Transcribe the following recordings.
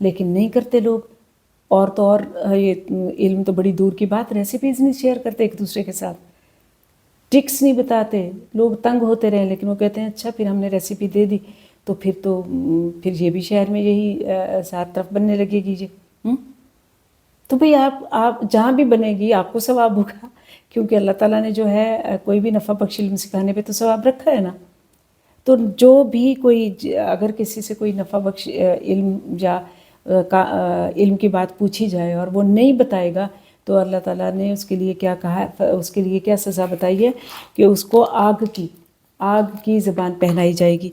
لیکن نہیں کرتے لوگ. اور تو اور یہ علم تو بڑی دور کی بات, ریسیپیز نہیں شیئر کرتے ایک دوسرے کے ساتھ, ٹرکس نہیں بتاتے. لوگ تنگ ہوتے رہے, لیکن وہ کہتے ہیں اچھا پھر ہم نے ریسیپی دے دی تو پھر یہ بھی شہر میں یہی سات طرف بننے لگے گی جی. تو بھئی آپ جہاں بھی بنے گی آپ کو ثواب ہوگا, کیونکہ اللہ تعالیٰ نے جو ہے کوئی بھی نفع بخش علم سکھانے پہ تو ثواب رکھا ہے نا. تو جو بھی کوئی اگر کسی سے کوئی نفع بخش علم یا علم کی بات پوچھی جائے اور وہ نہیں بتائے گا تو اللہ تعالیٰ نے اس کے لیے کیا کہا ہے, اس کے لیے کیا سزا بتائی ہے کہ اس کو آگ کی زبان پہنائی جائے گی.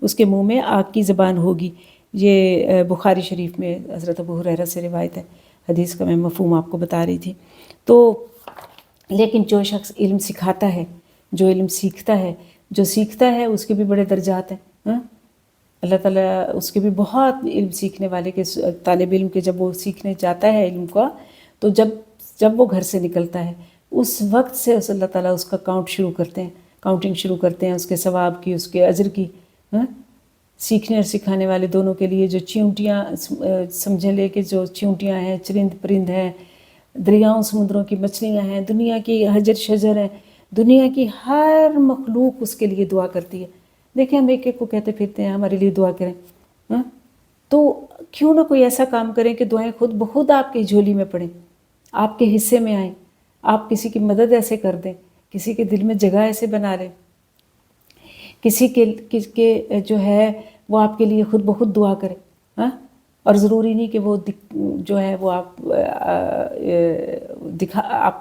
اس کے منہ میں آگ کی زبان ہوگی. یہ بخاری شریف میں حضرت ابو ہریرہ سے روایت ہے. حدیث کا میں مفہوم آپ کو بتا رہی تھی. تو لیکن جو شخص علم سکھاتا ہے, جو علم سیکھتا ہے, جو سیکھتا ہے اس کے بھی بڑے درجات ہیں. اللہ تعالیٰ اس کے بھی بہت علم سیکھنے والے کے طالب علم کے جب وہ سیکھنے جاتا ہے علم کا, تو جب وہ گھر سے نکلتا ہے اس وقت سے اللہ تعالیٰ اس کا کاؤنٹنگ شروع کرتے ہیں اس کے ثواب کی, اس کے اجر کی. سیکھنے اور سکھانے والے دونوں کے لیے جو چیونٹیاں سمجھے لے کے جو چیونٹیاں ہیں, چرند پرند ہیں, دریاؤں سمندروں کی مچھلیاں ہیں, دنیا کی حجر شجر ہیں, دنیا کی ہر مخلوق اس کے لیے دعا کرتی ہے. دیکھیں ہم ایک ایک کو کہتے پھرتے ہیں ہمارے لیے دعا کریں, تو کیوں نہ کوئی ایسا کام کریں کہ دعائیں خود بخود آپ کی جھولی میں پڑیں, آپ کے حصے میں آئیں. آپ کسی کی مدد ایسے کر دیں, کسی کے دل میں جگہ ایسے بنا لیں, کسی کے جو ہے وہ آپ کے لیے خود بخود دعا کرے. اور ضروری نہیں کہ وہ جو ہے وہ آپ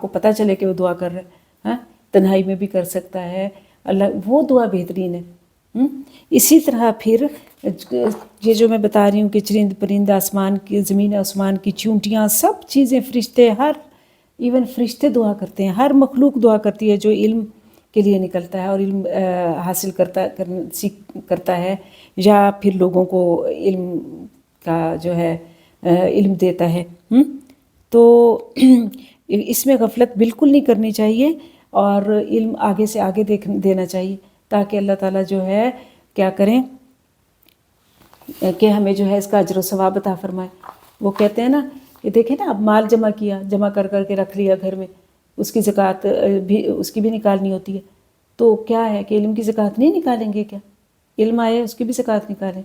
کو پتہ چلے کہ وہ دعا کر رہے ہیں. تنہائی میں بھی کر سکتا ہے اللہ, وہ دعا بہترین ہے. اسی طرح پھر یہ جو میں بتا رہی ہوں کہ چرند پرند, آسمان کی, زمین آسمان کی چونٹیاں, سب چیزیں, فرشتے, ایون فرشتے دعا کرتے ہیں. ہر مخلوق دعا کرتی ہے جو علم کے لیے نکلتا ہے اور علم حاصل کرتا ہے یا پھر لوگوں کو علم کا جو ہے علم دیتا ہے. تو اس میں غفلت بالکل نہیں کرنی چاہیے اور علم آگے سے آگے دینا چاہیے تاکہ اللہ تعالیٰ جو ہے کیا کریں کہ ہمیں جو ہے اس کا اجر و ثواب عطا فرمائے. وہ کہتے ہیں نا کہ دیکھیں نا, اب مال جمع کر کے رکھ لیا گھر میں, اس کی زکوٰۃ بھی اس کی بھی نکالنی ہوتی ہے. تو کیا ہے کہ علم کی زکوٰۃ نہیں نکالیں گے کیا؟ علم آئے اس کی بھی زکوٰۃ نکالیں.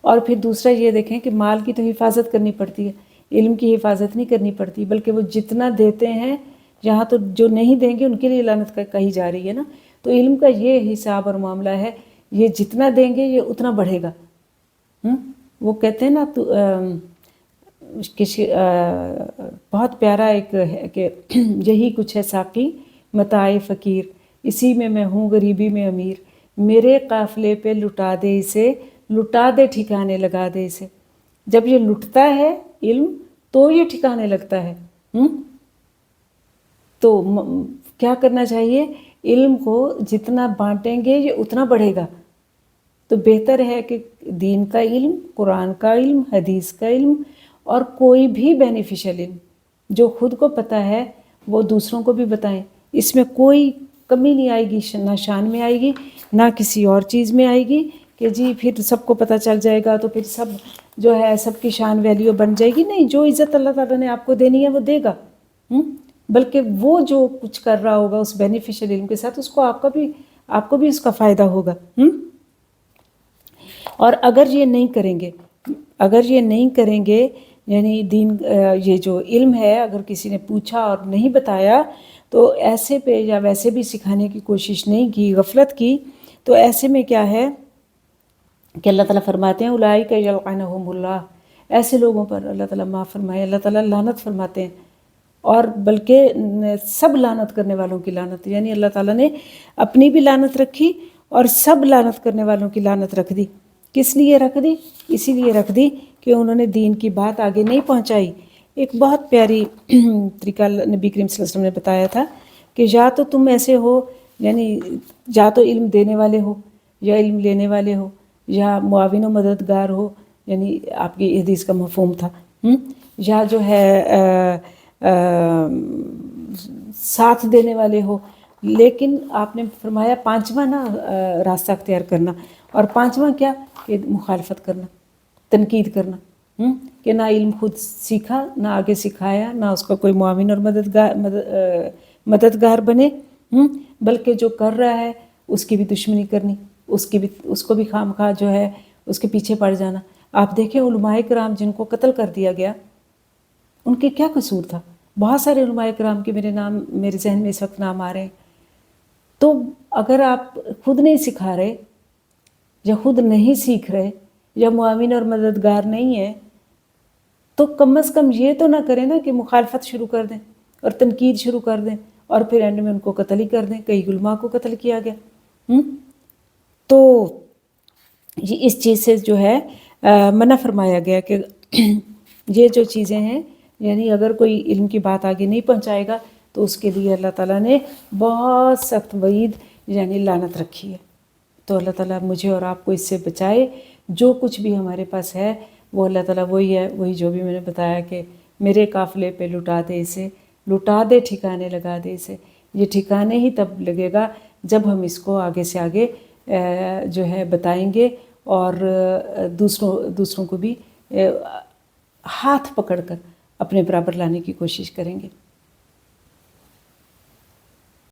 اور پھر دوسرا یہ دیکھیں کہ مال کی تو حفاظت کرنی پڑتی ہے, علم کی حفاظت نہیں کرنی پڑتی, بلکہ وہ جتنا دیتے ہیں, یہاں تو جو نہیں دیں گے ان کے لیے لعنت کہی جا رہی ہے نا. تو علم کا یہ حساب اور معاملہ ہے, یہ جتنا دیں گے یہ اتنا بڑھے گا. وہ کہتے ہیں نا بہت پیارا ایک ہے کہ یہی کچھ ہے ساقی متاع فقیر, اسی میں ہوں غریبی میں امیر, میرے قافلے پہ لٹا دے اسے, لٹا دے ٹھکانے لگا دے اسے. جب یہ لٹتا ہے علم تو یہ ٹھکانے لگتا ہے. تو کیا کرنا چاہیے, علم کو جتنا بانٹیں گے یہ اتنا بڑھے گا. تو بہتر ہے کہ دین کا علم, قرآن کا علم, حدیث کا علم اور کوئی بھی بینیفیشل علم جو خود کو پتہ ہے وہ دوسروں کو بھی بتائیں. اس میں کوئی کمی نہیں آئے گی, نہ شان میں آئے گی نہ کسی اور چیز میں آئے گی کہ جی پھر سب کو پتہ چل جائے گا تو پھر سب جو ہے سب کی شان ویلیو بن جائے گی. نہیں, جو عزت اللہ تعالیٰ نے آپ کو دینی ہے وہ دے گا. بلکہ وہ جو کچھ کر رہا ہوگا اس بینیفیشل علم کے ساتھ, اس کو آپ کو بھی اس کا فائدہ ہوگا. اور اگر یہ نہیں کریں گے یعنی دین یہ جو علم ہے اگر کسی نے پوچھا اور نہیں بتایا تو ایسے پہ یا ویسے بھی سکھانے کی کوشش نہیں کی, غفلت کی, تو ایسے میں کیا ہے کہ اللہ تعالیٰ فرماتے ہیں اولئک یلعنہم اللہ, ایسے لوگوں پر اللہ تعالیٰ معاف فرمائے, اللہ تعالیٰ لعنت فرماتے ہیں. اور بلکہ سب لعنت کرنے والوں کی لعنت, یعنی اللہ تعالیٰ نے اپنی بھی لعنت رکھی اور سب لعنت کرنے والوں کی لعنت رکھ دی. کس لیے رکھ دی؟ اسی لیے رکھ دی کہ انہوں نے دین کی بات آگے نہیں پہنچائی. ایک بہت پیاری طریقہ نبی کریم صلی اللہ علیہ وسلم نے بتایا تھا کہ یا تو تم ایسے ہو, یعنی یا تو علم دینے والے ہو یا علم لینے والے ہو یا معاون و مددگار ہو, یعنی آپ کی حدیث کا مفہوم تھا, یا جو ہے ساتھ دینے والے ہو. لیکن آپ نے فرمایا پانچواں نا راستہ اختیار کرنا, اور پانچواں کیا کہ مخالفت کرنا. تنقید کرنا کہ نہ علم خود سیکھا، نہ آگے سکھایا، نہ اس کا کوئی معاون اور مددگار بنے، بلکہ جو کر رہا ہے اس کی بھی دشمنی کرنی، اس کو بھی خام خواہ جو ہے اس کے پیچھے پڑ جانا۔ آپ دیکھیں علماء کرام جن کو قتل کر دیا گیا، ان کے کیا قصور تھا؟ بہت سارے علماء کرام کے میرے ذہن میں اس وقت نام آ رہے ہیں۔ تو اگر آپ خود نہیں سکھا رہے یا خود نہیں سیکھ رہے یا معاون اور مددگار نہیں ہے، تو کم از کم یہ تو نہ کریں نا کہ مخالفت شروع کر دیں اور تنقید شروع کر دیں اور پھر اینڈ میں ان کو قتل ہی کر دیں۔ کئی علماء کو قتل کیا گیا۔ تو اس چیز سے جو ہے منع فرمایا گیا کہ یہ جو چیزیں ہیں، یعنی اگر کوئی علم کی بات آگے نہیں پہنچائے گا تو اس کے لیے اللہ تعالیٰ نے بہت سخت وعید یعنی لعنت رکھی ہے۔ تو اللہ تعالیٰ مجھے اور آپ کو اس سے بچائے۔ جو کچھ بھی ہمارے پاس ہے وہ اللہ تعالیٰ وہی ہے، وہی جو بھی میں نے بتایا کہ میرے قافلے پہ لٹا دے اسے، لٹا دے ٹھکانے لگا دے اسے۔ یہ ٹھکانے ہی تب لگے گا جب ہم اس کو آگے سے آگے جو ہے بتائیں گے اور دوسروں کو بھی ہاتھ پکڑ کر اپنے برابر لانے کی کوشش کریں گے۔